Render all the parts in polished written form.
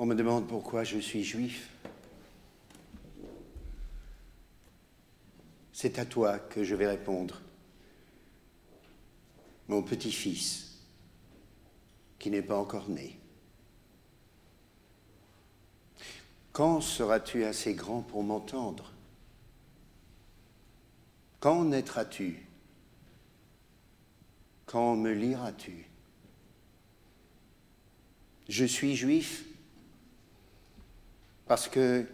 On me demande pourquoi je suis juif. C'est à toi que je vais répondre. Mon petit-fils, qui n'est pas encore né. Quand seras-tu assez grand pour m'entendre? Quand naîtras-tu? Quand me liras-tu? Je suis juif parce que,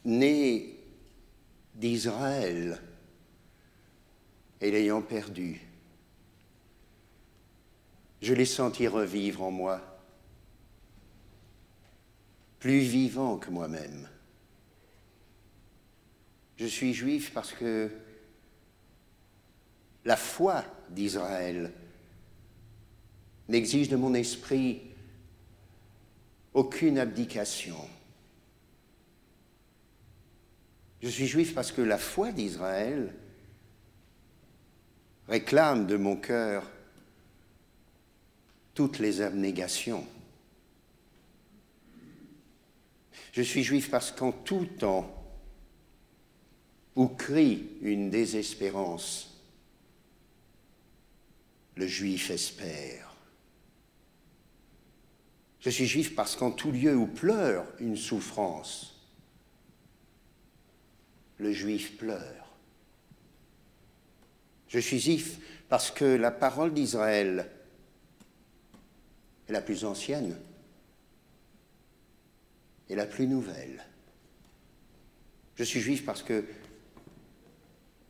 né d'Israël et l'ayant perdu, je l'ai senti revivre en moi, plus vivant que moi-même. Je suis juif parce que la foi d'Israël n'exige de mon esprit aucune abdication. Je suis juif parce que la foi d'Israël réclame de mon cœur toutes les abnégations. Je suis juif parce qu'en tout temps où crie une désespérance, le juif espère. Je suis juif parce qu'en tout lieu où pleure une souffrance, le juif pleure. Je suis juif parce que la parole d'Israël est la plus ancienne et la plus nouvelle. Je suis juif parce que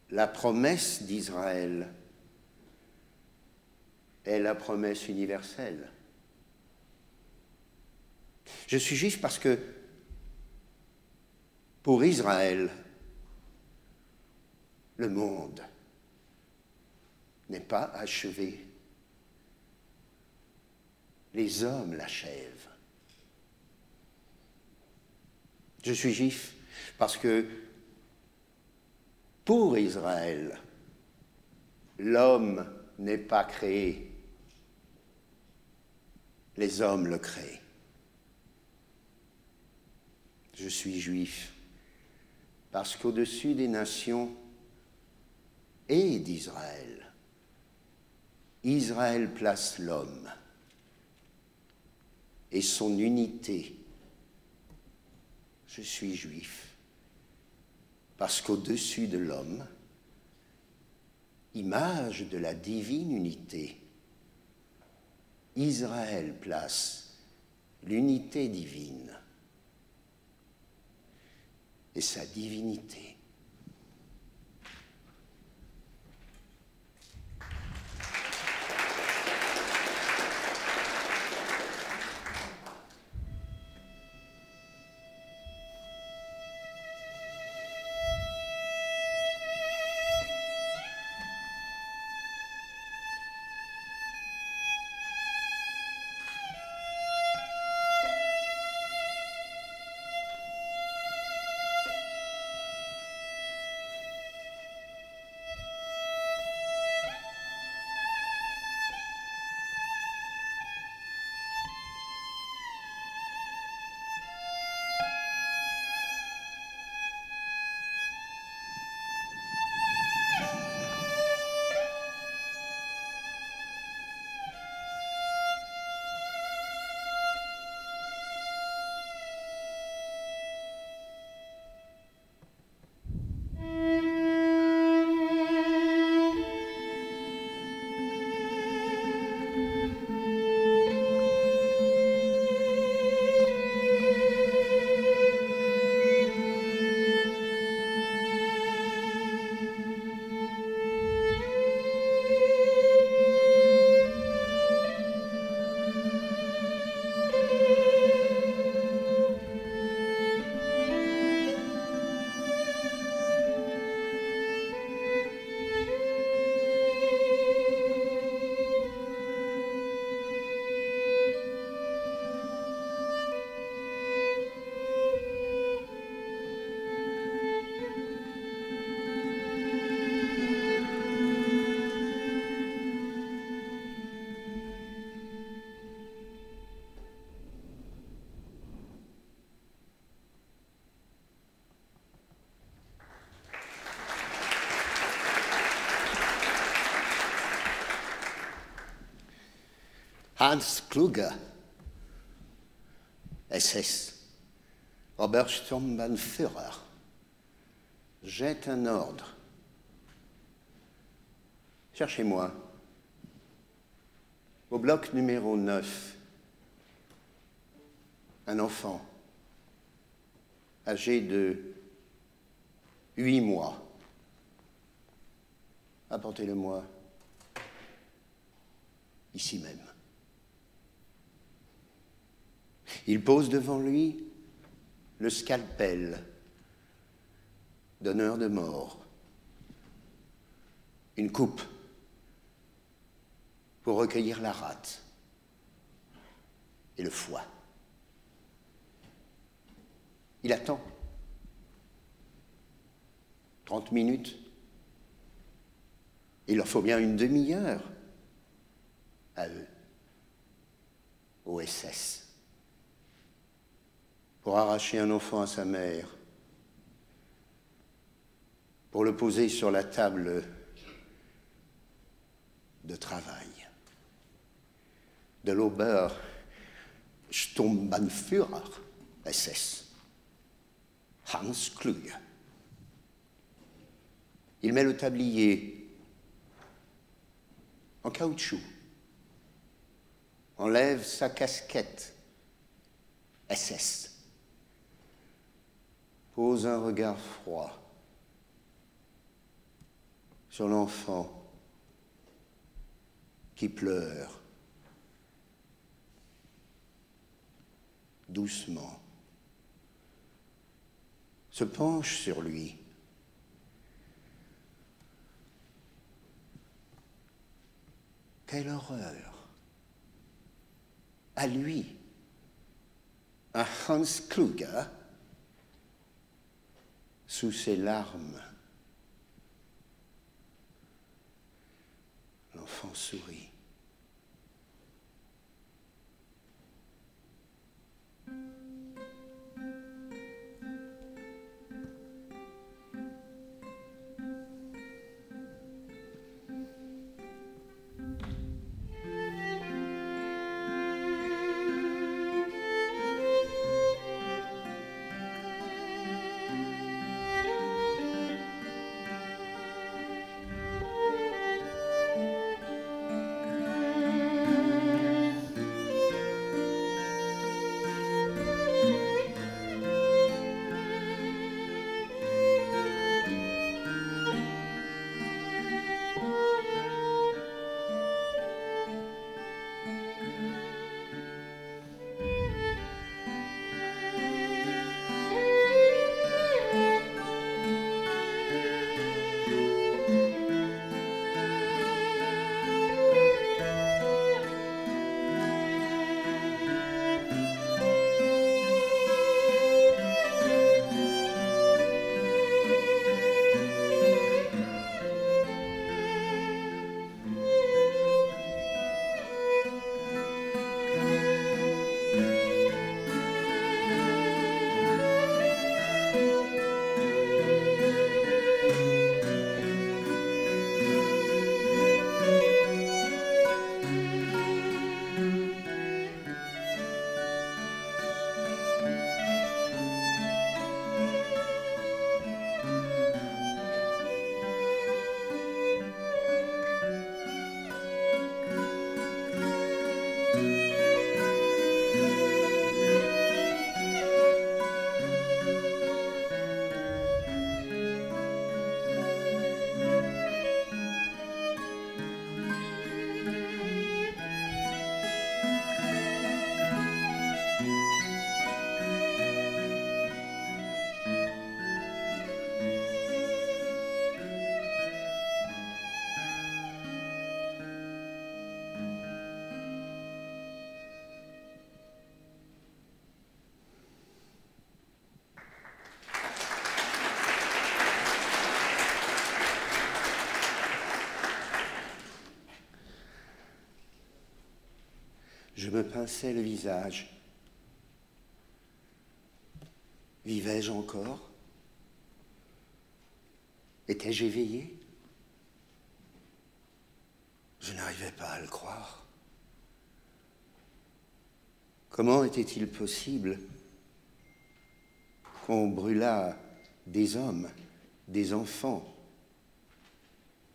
la promesse d'Israël est la promesse universelle. Je suis juif parce que pour Israël, le monde n'est pas achevé. Les hommes l'achèvent. Je suis juif parce que pour Israël, l'homme n'est pas créé. Les hommes le créent. Je suis juif parce qu'au-dessus des nations et d'Israël, Israël place l'homme et son unité. Je suis juif parce qu'au-dessus de l'homme, image de la divine unité, Israël place l'unité divine et sa divinité. Hans Kluge, SS, Obersturmbannführer, jette un ordre. Cherchez-moi, au bloc numéro 9, un enfant âgé de 8 mois. Apportez-le-moi ici même. Il pose devant lui le scalpel, donneur de mort, une coupe pour recueillir la rate et le foie. Il attend 30 minutes. Il leur faut bien une demi-heure à eux, au SS, pour arracher un enfant à sa mère, pour le poser sur la table de travail de l'Obersturmbannführer SS, Hans Kluge. Il met le tablier en caoutchouc, enlève sa casquette SS, pose un regard froid sur l'enfant qui pleure doucement, se penche sur lui. Quelle horreur! À lui, à Hans Kluge, sous ses larmes. L'enfant sourit. Je me pinçais le visage. Vivais-je encore? Étais-je éveillé? Je n'arrivais pas à le croire. Comment était-il possible qu'on brûlât des hommes, des enfants,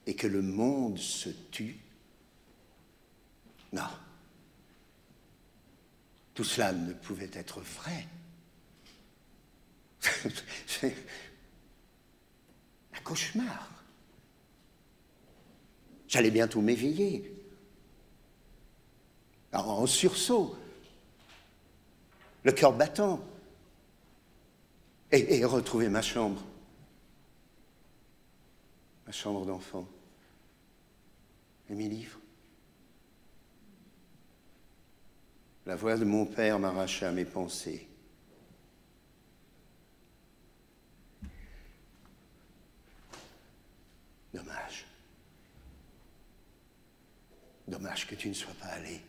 et que le monde se tue? Non. Tout cela ne pouvait être vrai. C'est un cauchemar. J'allais bientôt m'éveiller. En sursaut, le cœur battant, et retrouver ma chambre d'enfant, et mes livres. La voix de mon père m'arracha mes pensées. Dommage. Dommage que tu ne sois pas allé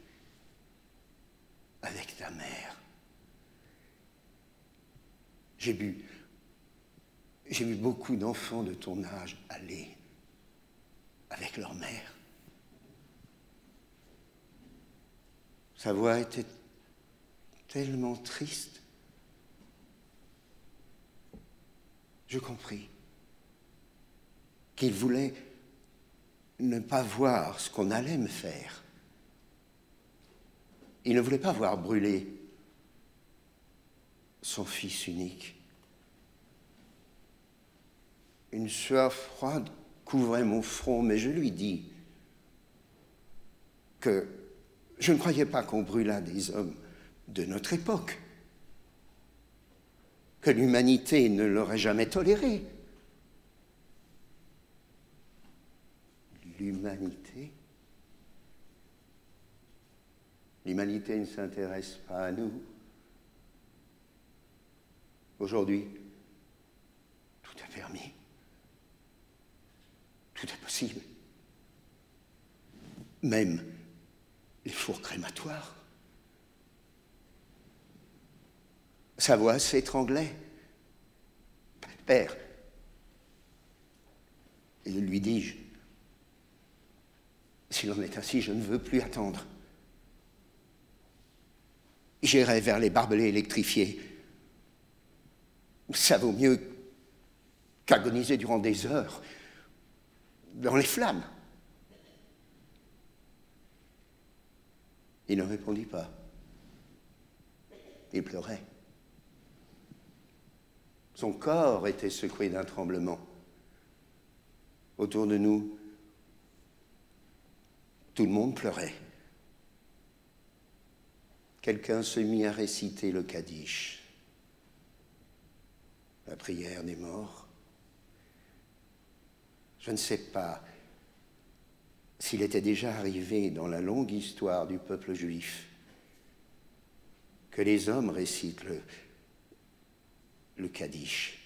avec ta mère. J'ai vu beaucoup d'enfants de ton âge aller avec leur mère. Sa voix était tellement triste. Je compris qu'il voulait ne pas voir ce qu'on allait me faire. Il ne voulait pas voir brûler son fils unique. Une sueur froide couvrait mon front, mais je lui dis que je ne croyais pas qu'on brûlât des hommes de notre époque, que l'humanité ne l'aurait jamais toléré. L'humanité? L'humanité ne s'intéresse pas à nous. Aujourd'hui, tout est permis. Tout est possible. Même les fours crématoires. Sa voix s'étranglait. Père, et lui dis-je, s'il en est ainsi, je ne veux plus attendre. J'irai vers les barbelés électrifiés. Ça vaut mieux qu'agoniser durant des heures dans les flammes. Il ne répondit pas. Il pleurait. Son corps était secoué d'un tremblement. Autour de nous, tout le monde pleurait. Quelqu'un se mit à réciter le Kaddish, la prière des morts. Je ne sais pas s'il était déjà arrivé dans la longue histoire du peuple juif que les hommes récitent le Kaddish,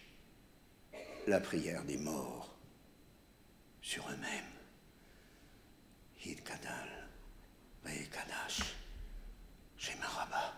la prière des morts, sur eux-mêmes. Yid Kadal, Ve Kadash, Shema Rabbah.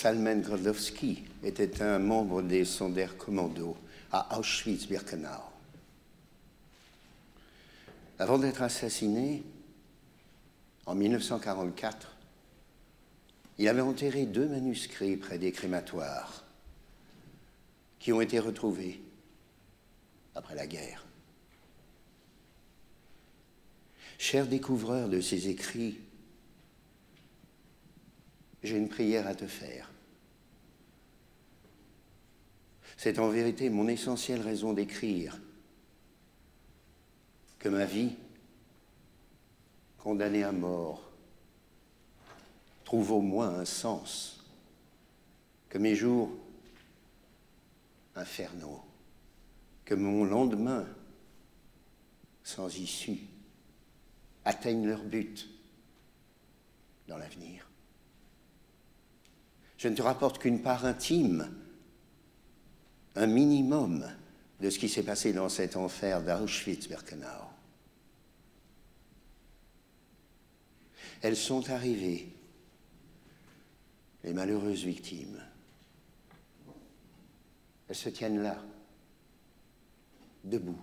Salman Grodowski était un membre des Sonderkommando à Auschwitz-Birkenau. Avant d'être assassiné, en 1944, il avait enterré 2 manuscrits près des crématoires qui ont été retrouvés après la guerre. Cher découvreur de ces écrits, j'ai une prière à te faire. C'est en vérité mon essentielle raison d'écrire que ma vie, condamnée à mort, trouve au moins un sens, que mes jours infernaux, que mon lendemain sans issue atteignent leur but dans l'avenir. Je ne te rapporte qu'une part intime, un minimum de ce qui s'est passé dans cet enfer d'Auschwitz-Birkenau. Elles sont arrivées, les malheureuses victimes. Elles se tiennent là, debout.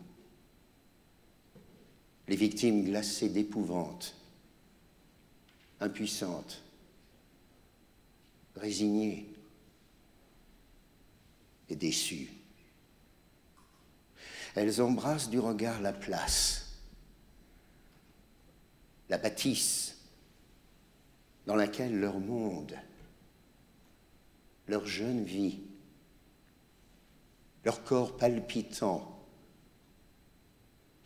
Les victimes glacées d'épouvante, impuissantes, résignées et déçues. Elles embrassent du regard la place, la bâtisse dans laquelle leur monde, leur jeune vie, leur corps palpitant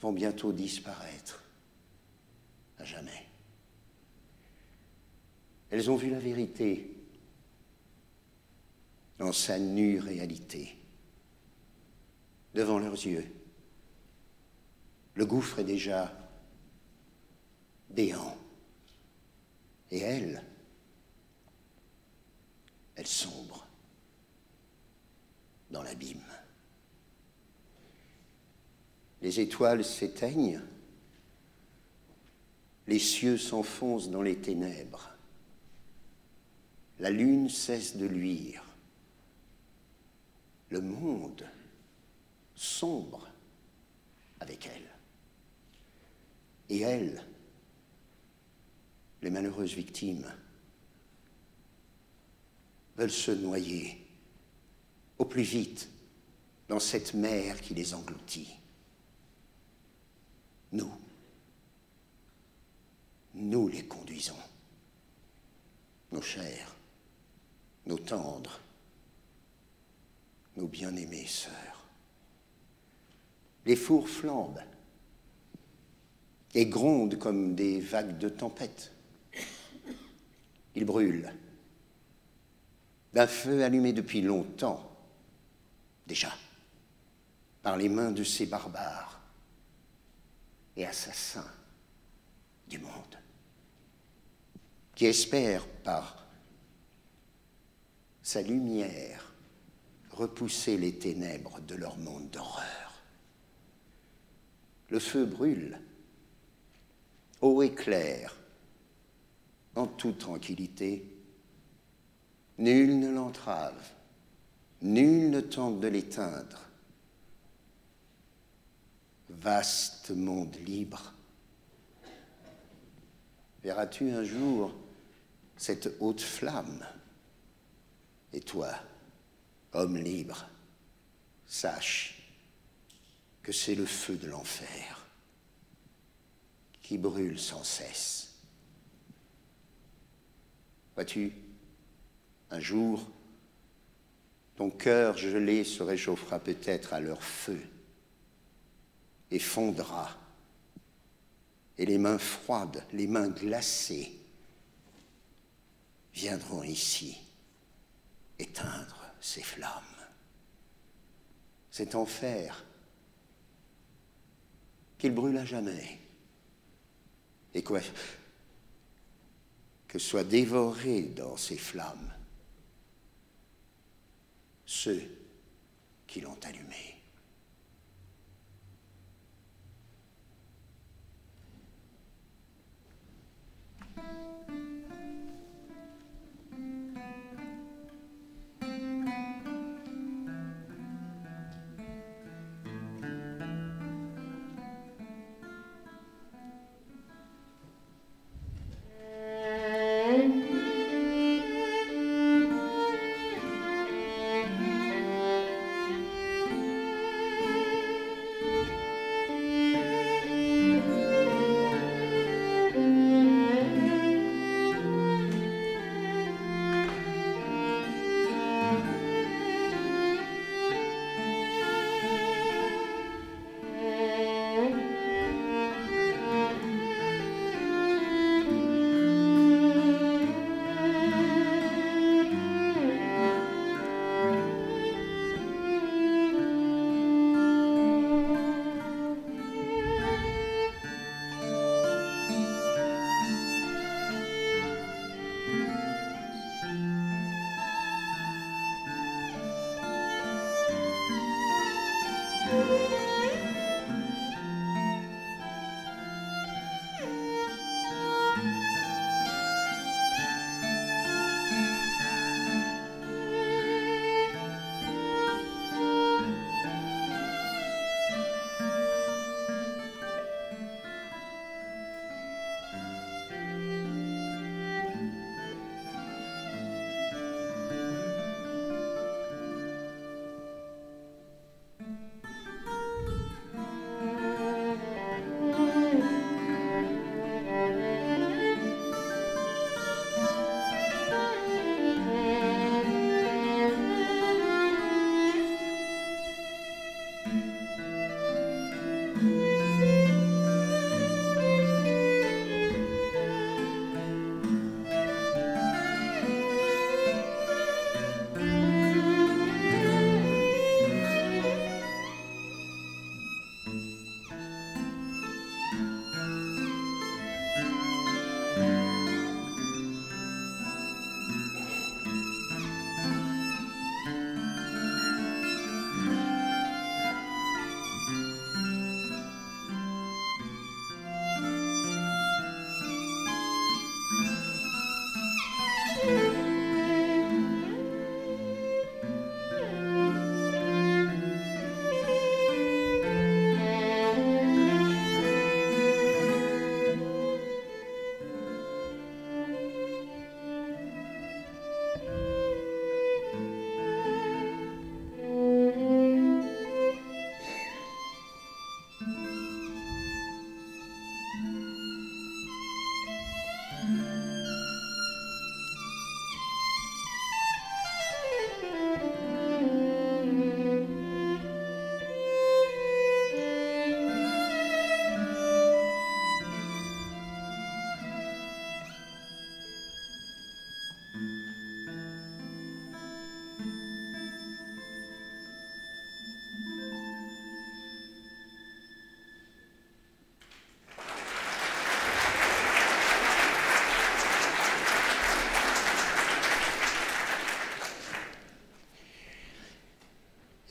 vont bientôt disparaître à jamais. Elles ont vu la vérité dans sa nue réalité, devant leurs yeux. Le gouffre est déjà béant. Et elles sombrent dans l'abîme. Les étoiles s'éteignent, les cieux s'enfoncent dans les ténèbres, la lune cesse de luire, le monde sombre avec elle. Et elles, les malheureuses victimes, veulent se noyer au plus vite dans cette mer qui les engloutit. Nous les conduisons, nos chers, nos tendres, nos bien-aimées sœurs. Les fours flambent et grondent comme des vagues de tempête. Ils brûlent d'un feu allumé depuis longtemps, déjà, par les mains de ces barbares et assassins du monde, qui espèrent par sa lumière repousser les ténèbres de leur monde d'horreur. Le feu brûle, haut et clair, en toute tranquillité. Nul ne l'entrave, nul ne tente de l'éteindre. Vaste monde libre, verras-tu un jour cette haute flamme? Et toi, homme libre, sache que c'est le feu de l'enfer qui brûle sans cesse. Vois-tu, un jour, ton cœur gelé se réchauffera peut-être à leur feu et fondra, et les mains froides, les mains glacées viendront ici éteindre ces flammes. Cet enfer, qu'il brûle à jamais, et quoi que soient dévorés dans ces flammes ceux qui l'ont allumé.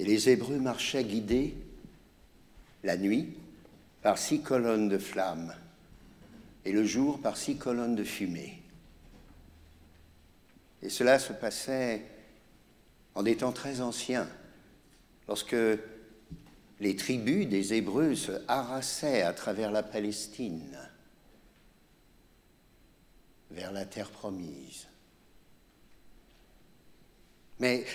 Et les Hébreux marchaient guidés, la nuit, par 6 colonnes de flammes, et le jour par 6 colonnes de fumée. Et cela se passait en des temps très anciens, lorsque les tribus des Hébreux se harassaient à travers la Palestine, vers la terre promise. Mais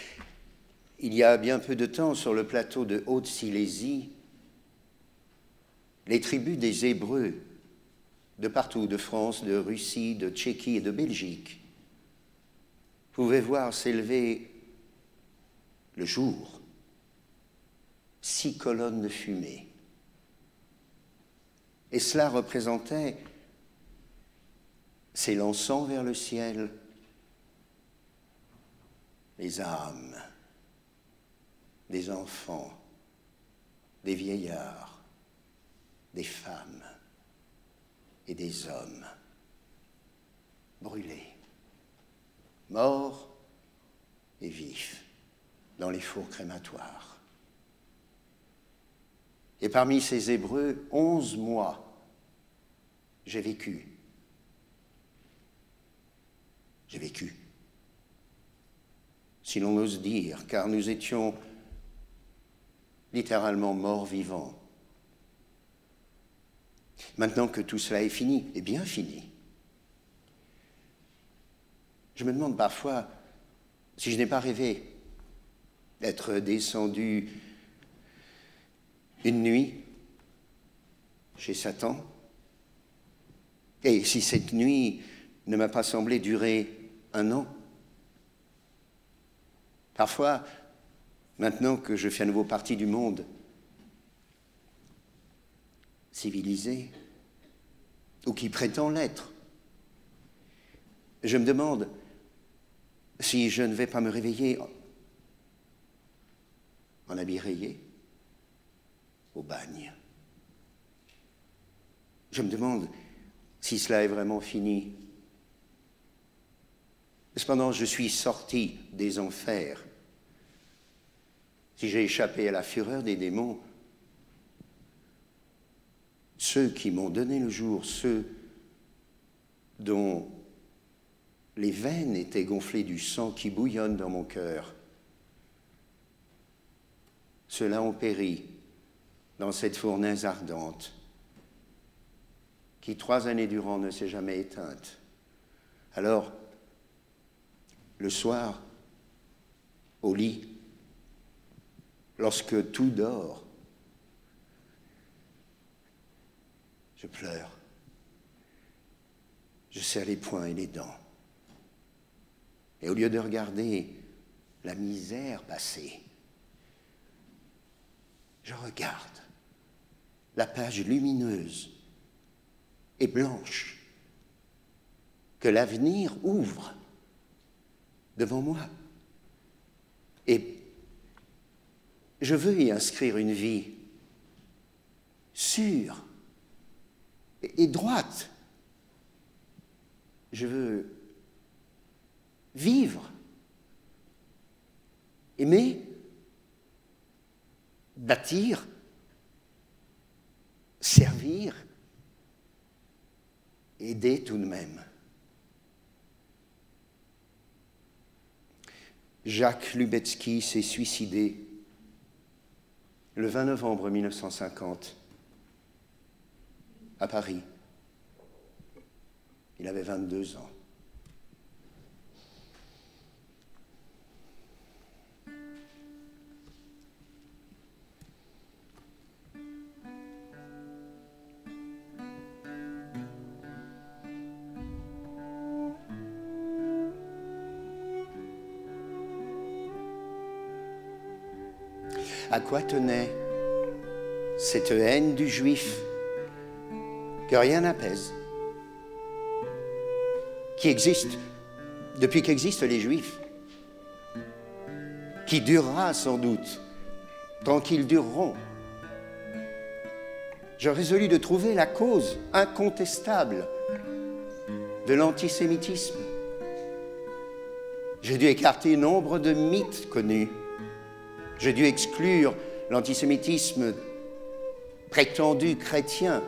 il y a bien peu de temps, sur le plateau de Haute-Silésie, les tribus des Hébreux, de partout, de France, de Russie, de Tchéquie et de Belgique, pouvaient voir s'élever le jour 6 colonnes de fumée. Et cela représentait, s'élançant vers le ciel, les âmes des enfants, des vieillards, des femmes et des hommes brûlés, morts et vifs dans les fours crématoires. Et parmi ces Hébreux, 11 mois, j'ai vécu. J'ai vécu, si l'on ose dire, car nous étions littéralement morts vivants. Maintenant que tout cela est fini, et bien fini, je me demande parfois si je n'ai pas rêvé d'être descendu une nuit chez Satan, et si cette nuit ne m'a pas semblé durer 1 an. Parfois, maintenant que je fais à nouveau partie du monde civilisé, ou qui prétend l'être, je me demande si je ne vais pas me réveiller en habit rayé, au bagne. Je me demande si cela est vraiment fini. Cependant, je suis sorti des enfers. Si j'ai échappé à la fureur des démons, ceux qui m'ont donné le jour, ceux dont les veines étaient gonflées du sang qui bouillonne dans mon cœur, ceux-là ont péri dans cette fournaise ardente qui 3 années durant ne s'est jamais éteinte. Alors, le soir, au lit, lorsque tout dort, je pleure, je serre les poings et les dents. Et au lieu de regarder la misère passer, je regarde la page lumineuse et blanche que l'avenir ouvre devant moi. Et je veux y inscrire une vie sûre et droite. Je veux vivre, aimer, bâtir, servir, aider tout de même. Jacques Lubetsky s'est suicidé le 20 novembre 1950 à Paris. Il avait 22 ans. À quoi tenait cette haine du juif que rien n'apaise, qui existe depuis qu'existent les juifs, qui durera sans doute tant qu'ils dureront? Je résolus de trouver la cause incontestable de l'antisémitisme. J'ai dû écarter nombre de mythes connus J'ai dû exclure l'antisémitisme prétendu chrétien.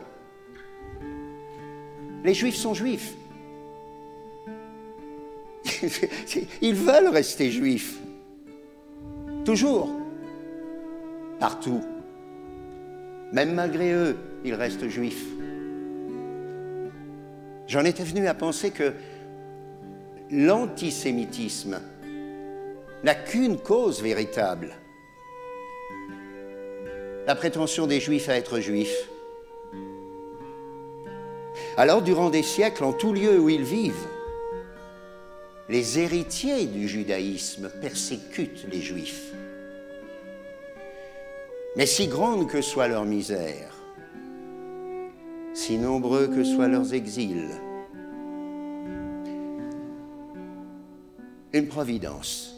Les Juifs sont juifs. Ils veulent rester juifs. Toujours. Partout. Même malgré eux, ils restent juifs. J'en étais venu à penser que l'antisémitisme n'a qu'une cause véritable. La prétention des Juifs à être juifs. Alors, durant des siècles, en tout lieu où ils vivent, les héritiers du judaïsme persécutent les Juifs. Mais si grande que soit leur misère, si nombreux que soient leurs exils, une providence,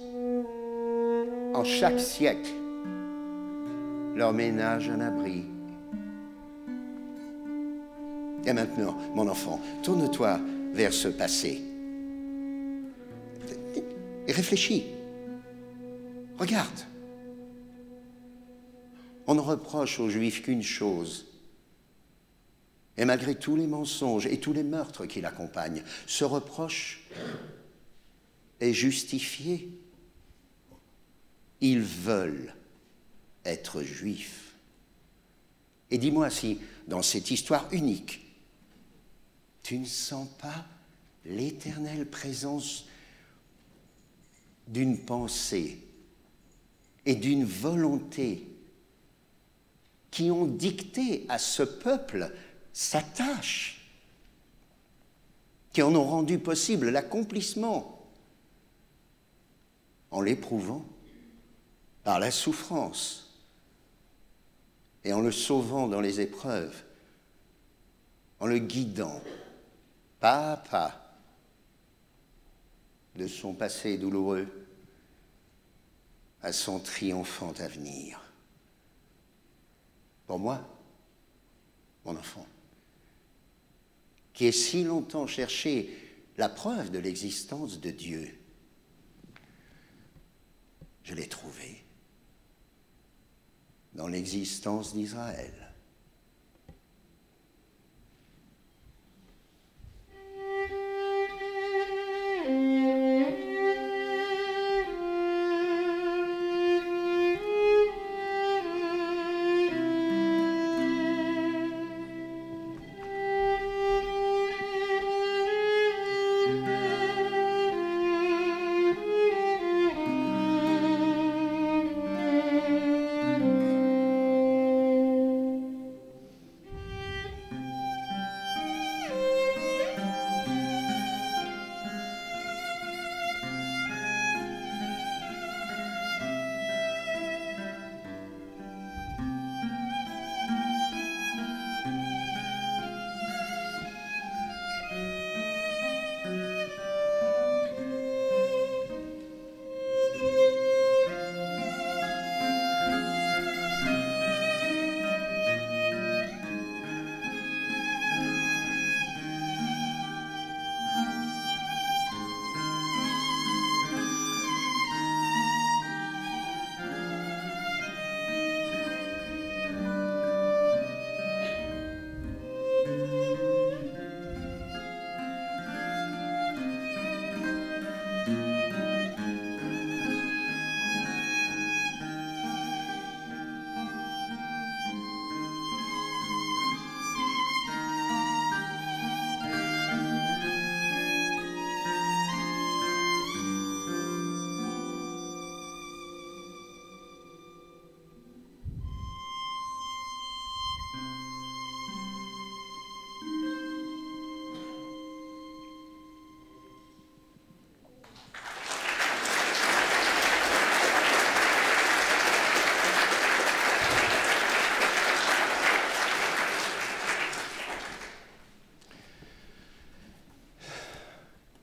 en chaque siècle, leur ménage un abri. Et maintenant, mon enfant, tourne-toi vers ce passé. Et réfléchis. Regarde. On ne reproche aux Juifs qu'une chose. Et malgré tous les mensonges et tous les meurtres qui l'accompagnent, ce reproche est justifié. Ils veulent être juifs. Et dis-moi si, dans cette histoire unique, tu ne sens pas l'éternelle présence d'une pensée et d'une volonté qui ont dicté à ce peuple sa tâche, qui en ont rendu possible l'accomplissement en l'éprouvant par la souffrance et en le sauvant dans les épreuves, en le guidant pas à pas de son passé douloureux à son triomphant avenir. Pour moi, mon enfant, qui ai si longtemps cherché la preuve de l'existence de Dieu, je l'ai trouvé dans l'existence d'Israël.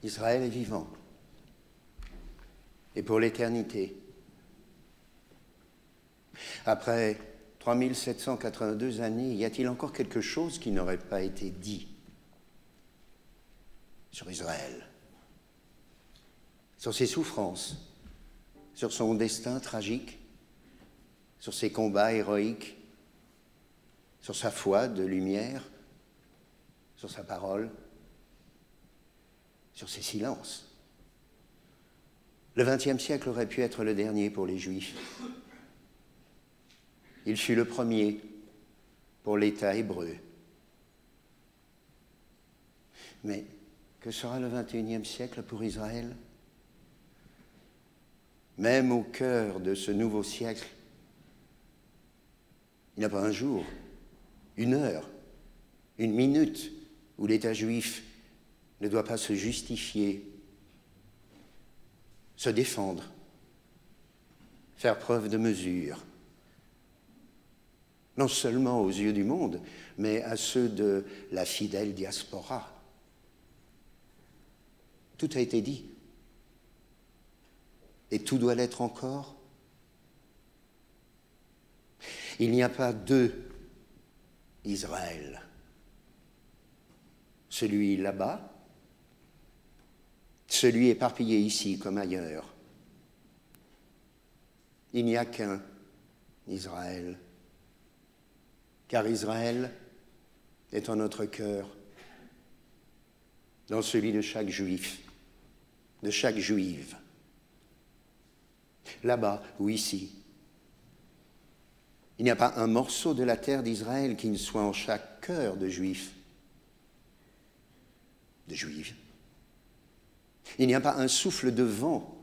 Israël est vivant, et pour l'éternité. Après 3782 années, y a-t-il encore quelque chose qui n'aurait pas été dit sur Israël, sur ses souffrances, sur son destin tragique, sur ses combats héroïques, sur sa foi de lumière, sur sa parole, sur ses silences. Le XXe siècle aurait pu être le dernier pour les Juifs. Il fut le premier pour l'État hébreu. Mais que sera le XXIe siècle pour Israël? Même au cœur de ce nouveau siècle, il n'y a pas un jour, une heure, une minute où l'État juif ne doit pas se justifier, se défendre, faire preuve de mesure, non seulement aux yeux du monde, mais à ceux de la fidèle diaspora. Tout a été dit. Et tout doit l'être encore. Il n'y a pas deux Israël. Celui là-bas, celui éparpillé ici comme ailleurs. Il n'y a qu'un Israël, car Israël est en notre cœur, dans celui de chaque juif, de chaque juive, là-bas ou ici. Il n'y a pas un morceau de la terre d'Israël qui ne soit en chaque cœur de juifs, de juives. Il n'y a pas un souffle de vent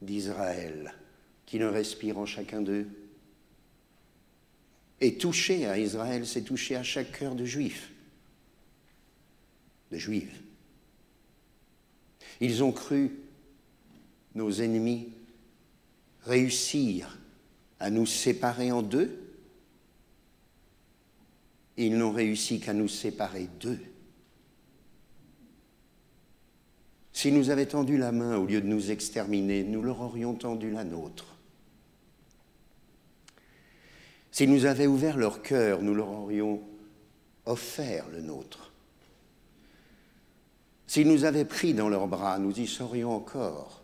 d'Israël qui ne respire en chacun d'eux. Et toucher à Israël, c'est toucher à chaque cœur de juifs, de juives. Ils ont cru, nos ennemis, réussir à nous séparer en deux. Ils n'ont réussi qu'à nous séparer d'eux. S'ils nous avaient tendu la main au lieu de nous exterminer, nous leur aurions tendu la nôtre. S'ils nous avaient ouvert leur cœur, nous leur aurions offert le nôtre. S'ils nous avaient pris dans leurs bras, nous y serions encore.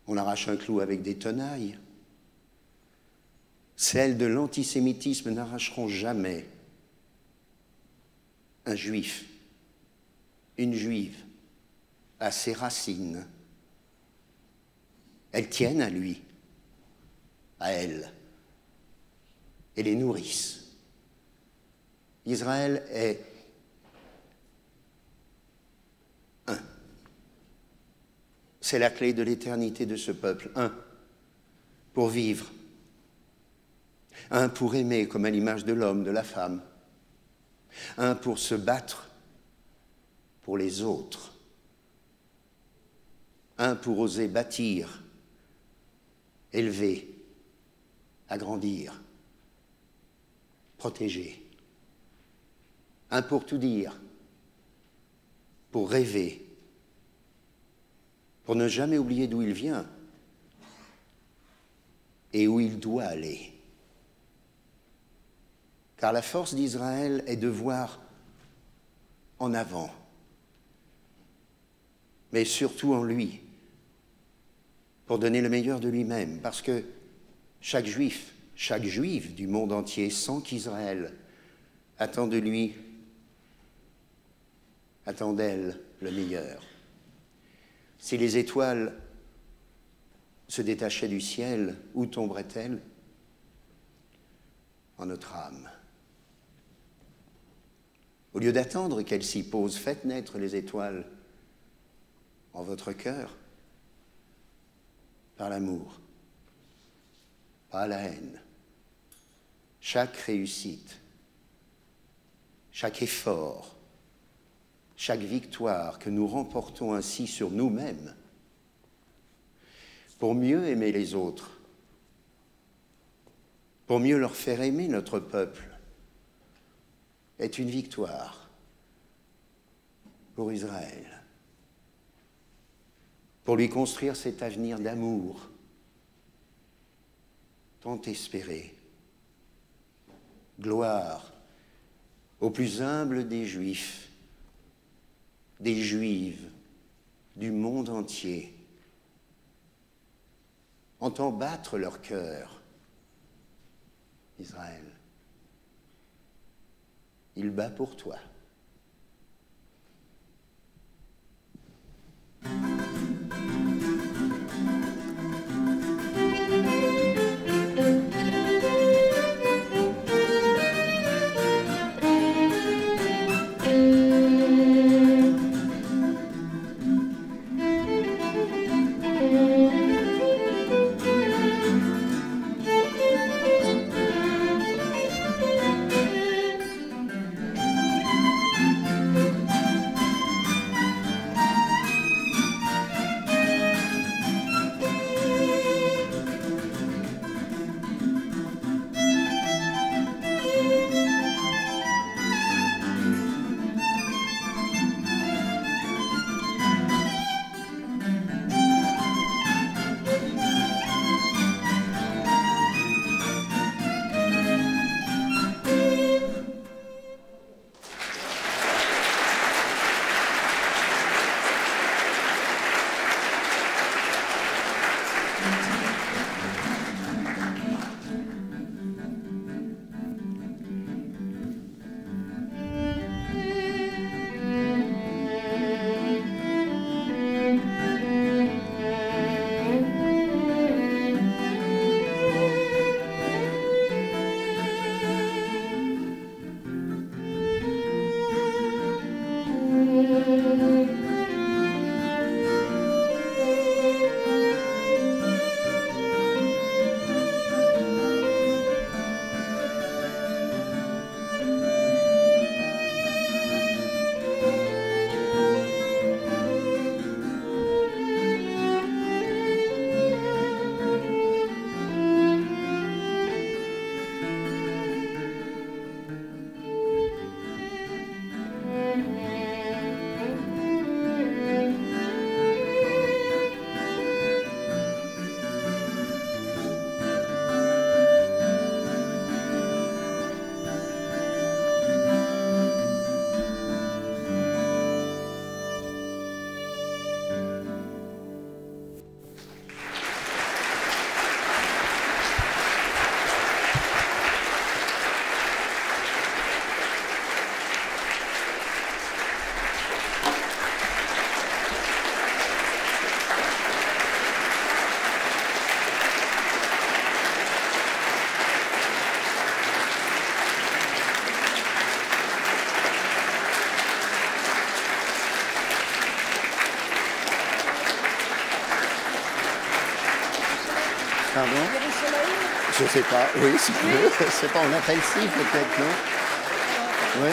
On arrache un clou avec des tenailles. Celles de l'antisémitisme n'arracheront jamais un juif, une juive, à ses racines. Elles tiennent à lui, à elle, et les nourrissent. Israël est un. C'est la clé de l'éternité de ce peuple. Un, pour vivre. Un, pour aimer comme à l'image de l'homme, de la femme. Un, pour se battre pour les autres. Un, pour oser bâtir, élever, agrandir, protéger. Un, pour tout dire, pour rêver, pour ne jamais oublier d'où il vient et où il doit aller. Car la force d'Israël est de voir en avant, mais surtout en lui, pour donner le meilleur de lui-même, parce que chaque juif, chaque juive du monde entier sent qu'Israël attend de lui, attend d'elle le meilleur. Si les étoiles se détachaient du ciel, où tomberaient-elles? En notre âme. Au lieu d'attendre qu'elles s'y posent, faites naître les étoiles en votre cœur, par l'amour, pas la haine. Chaque réussite, chaque effort, chaque victoire que nous remportons ainsi sur nous-mêmes, pour mieux aimer les autres, pour mieux leur faire aimer notre peuple, est une victoire pour Israël, pour lui construire cet avenir d'amour tant espéré. Gloire aux plus humbles des Juifs, des Juives du monde entier. Entends battre leur cœur, Israël. Il bat pour toi. Pardon? Je sais pas, oui, si tu veux. Je sais pas, on appelle si peut-être, non? Oui.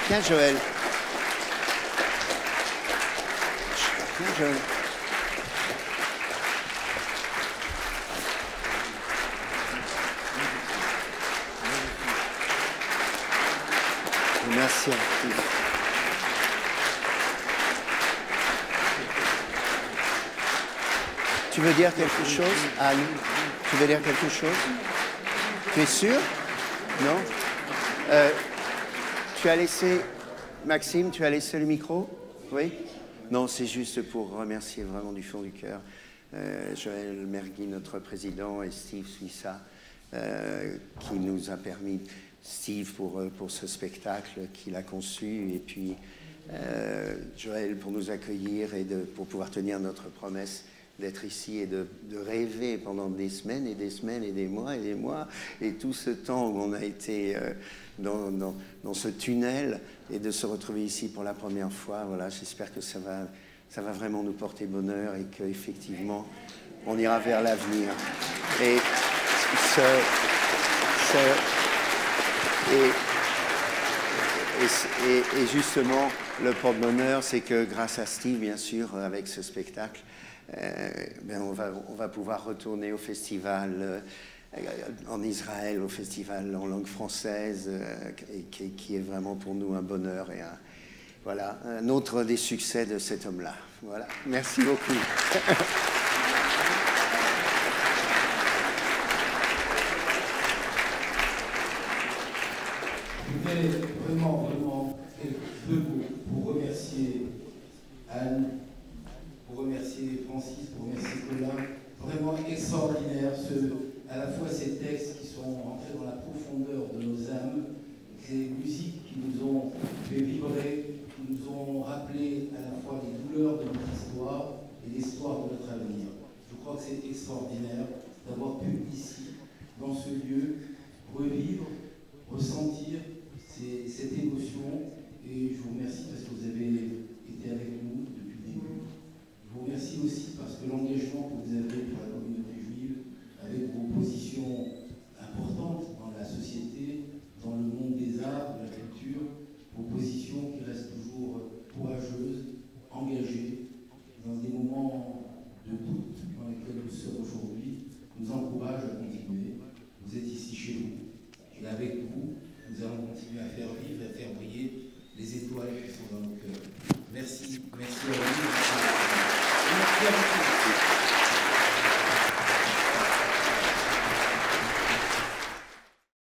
Viens, Joël. Viens, Joël. Merci. Tu veux dire quelque chose, Anne? Tu veux dire quelque chose? Tu es sûr? Non? Tu as laissé, Maxime, tu as laissé le micro? Oui? Non, c'est juste pour remercier vraiment du fond du cœur Joël Mergui, notre président, et Steve Suissa, qui nous a permis, Steve pour ce spectacle qu'il a conçu, et puis Joël pour nous accueillir et pour pouvoir tenir notre promesse d'être ici et de rêver pendant des semaines et des semaines et des mois, et tout ce temps où on a été dans ce tunnel, et de se retrouver ici pour la première fois. Voilà, j'espère que ça va vraiment nous porter bonheur, et qu'effectivement on ira vers l'avenir. Et et justement, le porte-bonheur, c'est que grâce à Steve, bien sûr, avec ce spectacle, on va pouvoir retourner au festival en Israël, au festival en langue française, qui est vraiment pour nous un bonheur et voilà, un autre des succès de cet homme-là. Voilà, merci beaucoup. Je voudrais vraiment quelques mots pour remercier Anne, pour remercier Francis, pour remercier Colin. Vraiment extraordinaire, à la fois ces textes qui sont rentrés dans la profondeur de nos âmes, ces musiques qui nous ont fait vibrer, qui nous ont rappelé à la fois les douleurs de notre histoire et l'histoire de notre avenir. Je crois que c'est extraordinaire d'avoir pu ici, dans ce lieu, revivre, ressentir cette émotion, et je vous remercie parce que vous avez été avec nous depuis le début. Je vous remercie aussi parce que l'engagement que vous avez pour la communauté juive, avec vos positions importantes dans la société, dans le monde des arts, de la culture, vos positions qui restent toujours courageuses, engagées, dans des moments de doute dans lesquels nous sommes aujourd'hui, nous encouragent à continuer. Vous êtes ici chez vous, et avec vous, nous allons continuer à faire vivre et à faire briller les étoiles qui sont dans nos cœurs. Merci, merci à vous. Merci à vous.